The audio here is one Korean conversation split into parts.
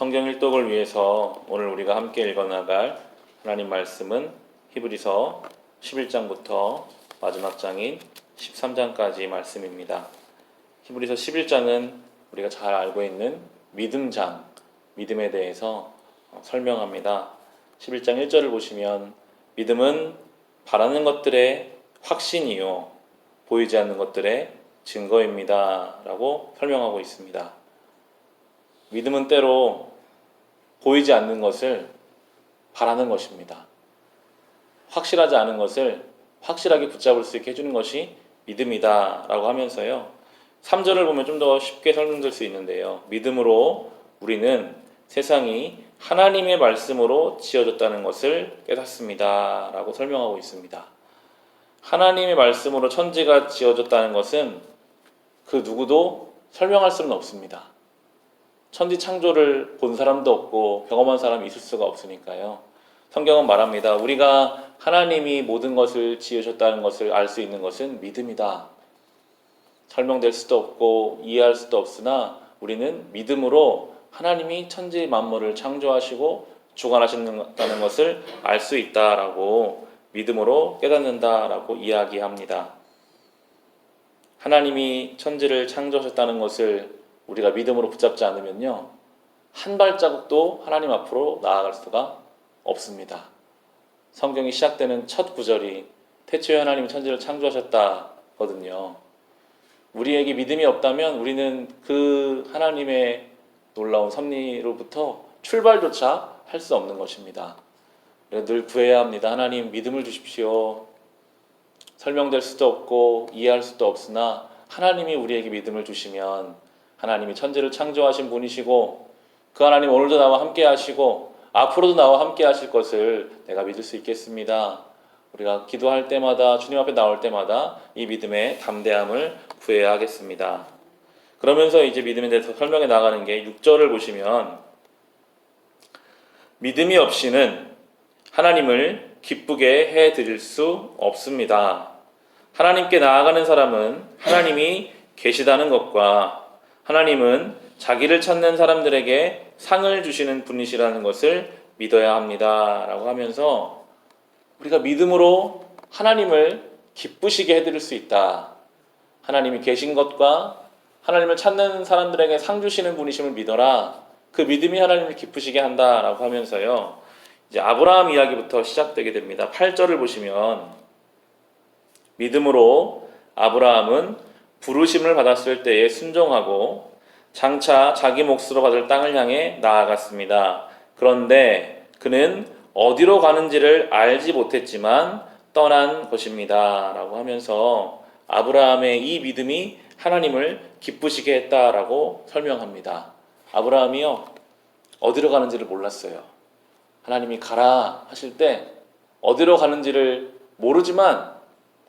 성경 일독을 위해서 오늘 우리가 함께 읽어나갈 하나님 말씀은 히브리서 11장부터 마지막 장인 13장까지 말씀입니다. 히브리서 11장은 우리가 잘 알고 있는 믿음장, 믿음에 대해서 설명합니다. 11장 1절을 보시면 믿음은 바라는 것들의 확신이요 보이지 않는 것들의 증거입니다 라고 설명하고 있습니다. 믿음은 때로 보이지 않는 것을 바라는 것입니다. 확실하지 않은 것을 확실하게 붙잡을 수 있게 해주는 것이 믿음이다 라고 하면서요, 3절을 보면 좀 더 쉽게 설명될 수 있는데요, 믿음으로 우리는 세상이 하나님의 말씀으로 지어졌다는 것을 깨닫습니다 라고 설명하고 있습니다. 하나님의 말씀으로 천지가 지어졌다는 것은 그 누구도 설명할 수는 없습니다. 천지 창조를 본 사람도 없고 경험한 사람이 있을 수가 없으니까요. 성경은 말합니다. 우리가 하나님이 모든 것을 지으셨다는 것을 알 수 있는 것은 믿음이다. 설명될 수도 없고 이해할 수도 없으나 우리는 믿음으로 하나님이 천지 만물을 창조하시고 주관하신다는 것을 알 수 있다라고 믿음으로 깨닫는다라고 이야기합니다. 하나님이 천지를 창조하셨다는 것을 우리가 믿음으로 붙잡지 않으면요, 한 발자국도 하나님 앞으로 나아갈 수가 없습니다. 성경이 시작되는 첫 구절이 태초에 하나님이 천지를 창조하셨다거든요. 우리에게 믿음이 없다면 우리는 그 하나님의 놀라운 섭리로부터 출발조차 할 수 없는 것입니다. 늘 구해야 합니다. 하나님 믿음을 주십시오. 설명될 수도 없고 이해할 수도 없으나 하나님이 우리에게 믿음을 주시면 하나님이 천지를 창조하신 분이시고 그 하나님 오늘도 나와 함께 하시고 앞으로도 나와 함께 하실 것을 내가 믿을 수 있겠습니다. 우리가 기도할 때마다 주님 앞에 나올 때마다 이 믿음의 담대함을 구해야 하겠습니다. 그러면서 이제 믿음에 대해서 설명해 나가는 게 6절을 보시면 믿음이 없이는 하나님을 기쁘게 해드릴 수 없습니다. 하나님께 나아가는 사람은 하나님이 계시다는 것과 하나님은 자기를 찾는 사람들에게 상을 주시는 분이시라는 것을 믿어야 합니다 라고 하면서 우리가 믿음으로 하나님을 기쁘시게 해드릴 수 있다. 하나님이 계신 것과 하나님을 찾는 사람들에게 상 주시는 분이심을 믿어라. 그 믿음이 하나님을 기쁘시게 한다라고 하면서요, 이제 아브라함 이야기부터 시작되게 됩니다. 8절을 보시면 믿음으로 아브라함은 부르심을 받았을 때에 순종하고 장차 자기 몫으로 받을 땅을 향해 나아갔습니다. 그런데 그는 어디로 가는지를 알지 못했지만 떠난 것입니다 라고 하면서 아브라함의 이 믿음이 하나님을 기쁘시게 했다라고 설명합니다. 아브라함이요, 어디로 가는지를 몰랐어요. 하나님이 가라 하실 때 어디로 가는지를 모르지만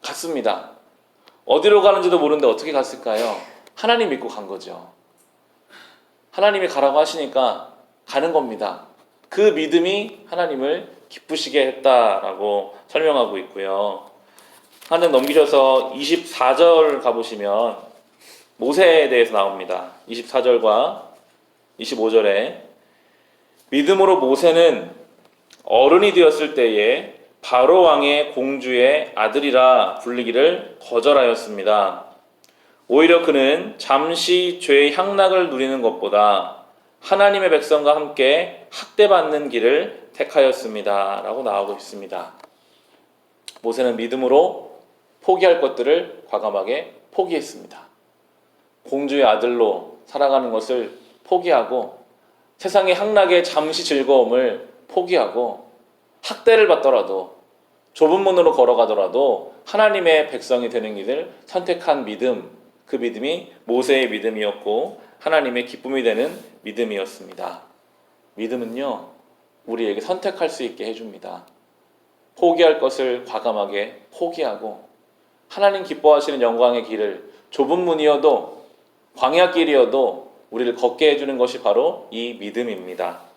갔습니다. 어디로 가는지도 모르는데 어떻게 갔을까요? 하나님 믿고 간 거죠. 하나님이 가라고 하시니까 가는 겁니다. 그 믿음이 하나님을 기쁘시게 했다라고 설명하고 있고요. 한 장 넘기셔서 24절 가보시면 모세에 대해서 나옵니다. 24절과 25절에 믿음으로 모세는 어른이 되었을 때에 바로 왕의 공주의 아들이라 불리기를 거절하였습니다. 오히려 그는 잠시 죄의 향락을 누리는 것보다 하나님의 백성과 함께 학대받는 길을 택하였습니다 라고 나오고 있습니다. 모세는 믿음으로 포기할 것들을 과감하게 포기했습니다. 공주의 아들로 살아가는 것을 포기하고 세상의 향락의 잠시 즐거움을 포기하고 학대를 받더라도 좁은 문으로 걸어가더라도 하나님의 백성이 되는 길을 선택한 믿음, 그 믿음이 모세의 믿음이었고 하나님의 기쁨이 되는 믿음이었습니다. 믿음은요, 우리에게 선택할 수 있게 해줍니다. 포기할 것을 과감하게 포기하고 하나님 기뻐하시는 영광의 길을 좁은 문이어도 광야길이어도 우리를 걷게 해주는 것이 바로 이 믿음입니다.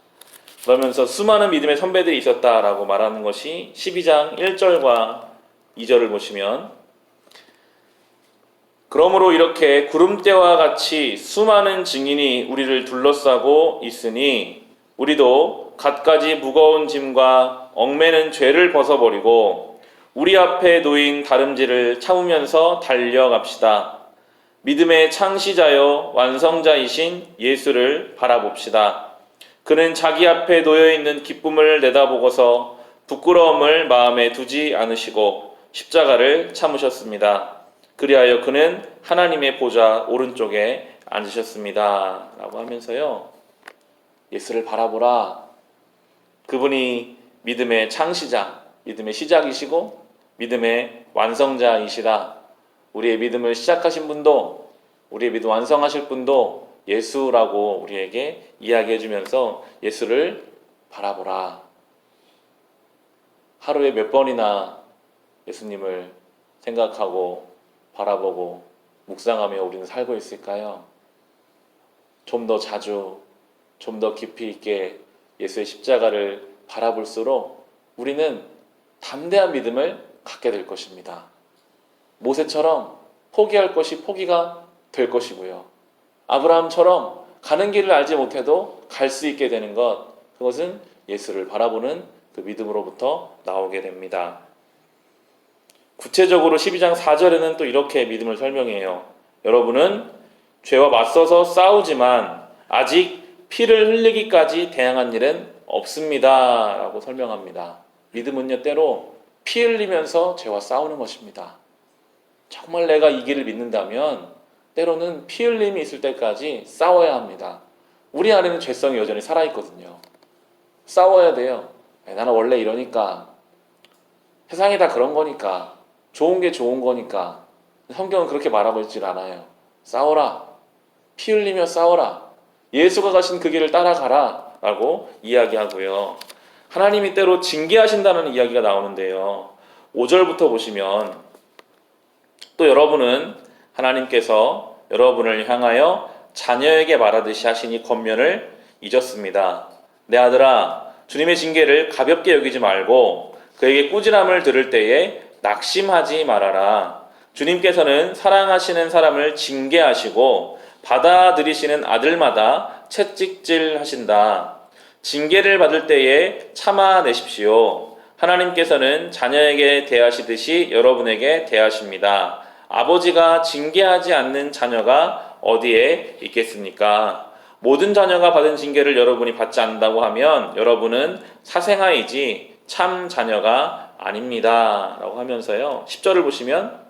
그러면서 수많은 믿음의 선배들이 있었다라고 말하는 것이 12장 1절과 2절을 보시면 그러므로 이렇게 구름대와 같이 수많은 증인이 우리를 둘러싸고 있으니 우리도 갖가지 무거운 짐과 얽매는 죄를 벗어버리고 우리 앞에 놓인 다름질을 참으면서 달려갑시다. 믿음의 창시자여 완성자이신 예수를 바라봅시다. 그는 자기 앞에 놓여있는 기쁨을 내다보고서 부끄러움을 마음에 두지 않으시고 십자가를 참으셨습니다. 그리하여 그는 하나님의 보좌 오른쪽에 앉으셨습니다. 라고 하면서요, 예수를 바라보라. 그분이 믿음의 창시자, 믿음의 시작이시고 믿음의 완성자이시다. 우리의 믿음을 시작하신 분도 우리의 믿음 완성하실 분도 예수라고 우리에게 이야기해 주면서 예수를 바라보라. 하루에 몇 번이나 예수님을 생각하고 바라보고 묵상하며 우리는 살고 있을까요? 좀 더 자주, 좀 더 깊이 있게 예수의 십자가를 바라볼수록 우리는 담대한 믿음을 갖게 될 것입니다. 모세처럼 포기할 것이 포기가 될 것이고요. 아브라함처럼 가는 길을 알지 못해도 갈 수 있게 되는 것, 그것은 예수를 바라보는 그 믿음으로부터 나오게 됩니다. 구체적으로 12장 4절에는 또 이렇게 믿음을 설명해요. 여러분은 죄와 맞서서 싸우지만 아직 피를 흘리기까지 대항한 일은 없습니다. 라고 설명합니다. 믿음은요, 때로 피 흘리면서 죄와 싸우는 것입니다. 정말 내가 이 길을 믿는다면 때로는 피 흘림이 있을 때까지 싸워야 합니다. 우리 안에는 죄성이 여전히 살아있거든요. 싸워야 돼요. 나는 원래 이러니까, 세상이 다 그런 거니까, 좋은 게 좋은 거니까. 성경은 그렇게 말하고 있질 않아요. 싸워라. 피 흘리며 싸워라. 예수가 가신 그 길을 따라가라 라고 이야기하고요. 하나님이 때로 징계하신다는 이야기가 나오는데요. 5절부터 보시면 또 여러분은 하나님께서 여러분을 향하여 자녀에게 말하듯이 하시니 권면을 잊었습니다. 내 아들아, 주님의 징계를 가볍게 여기지 말고 그에게 꾸지람을 들을 때에 낙심하지 말아라. 주님께서는 사랑하시는 사람을 징계하시고 받아들이시는 아들마다 채찍질 하신다. 징계를 받을 때에 참아내십시오. 하나님께서는 자녀에게 대하시듯이 여러분에게 대하십니다. 아버지가 징계하지 않는 자녀가 어디에 있겠습니까? 모든 자녀가 받은 징계를 여러분이 받지 않는다고 하면 여러분은 사생아이지 참 자녀가 아닙니다. 라고 하면서요. 10절을 보시면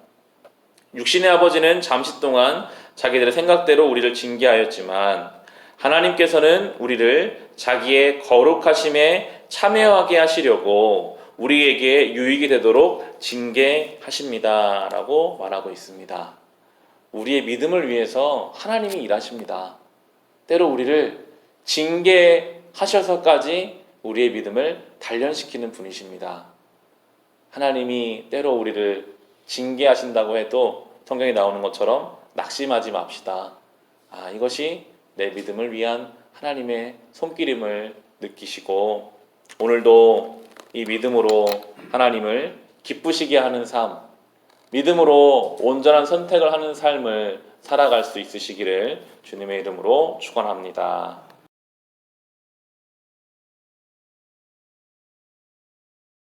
육신의 아버지는 잠시 동안 자기들의 생각대로 우리를 징계하였지만 하나님께서는 우리를 자기의 거룩하심에 참여하게 하시려고 우리에게 유익이 되도록 징계하십니다. 라고 말하고 있습니다. 우리의 믿음을 위해서 하나님이 일하십니다. 때로 우리를 징계하셔서까지 우리의 믿음을 단련시키는 분이십니다. 하나님이 때로 우리를 징계하신다고 해도 성경에 나오는 것처럼 낙심하지 맙시다. 이것이 내 믿음을 위한 하나님의 손길임을 느끼시고 오늘도 이 믿음으로 하나님을 기쁘시게 하는 삶, 믿음으로 온전한 선택을 하는 삶을 살아갈 수 있으시기를 주님의 이름으로 축원합니다.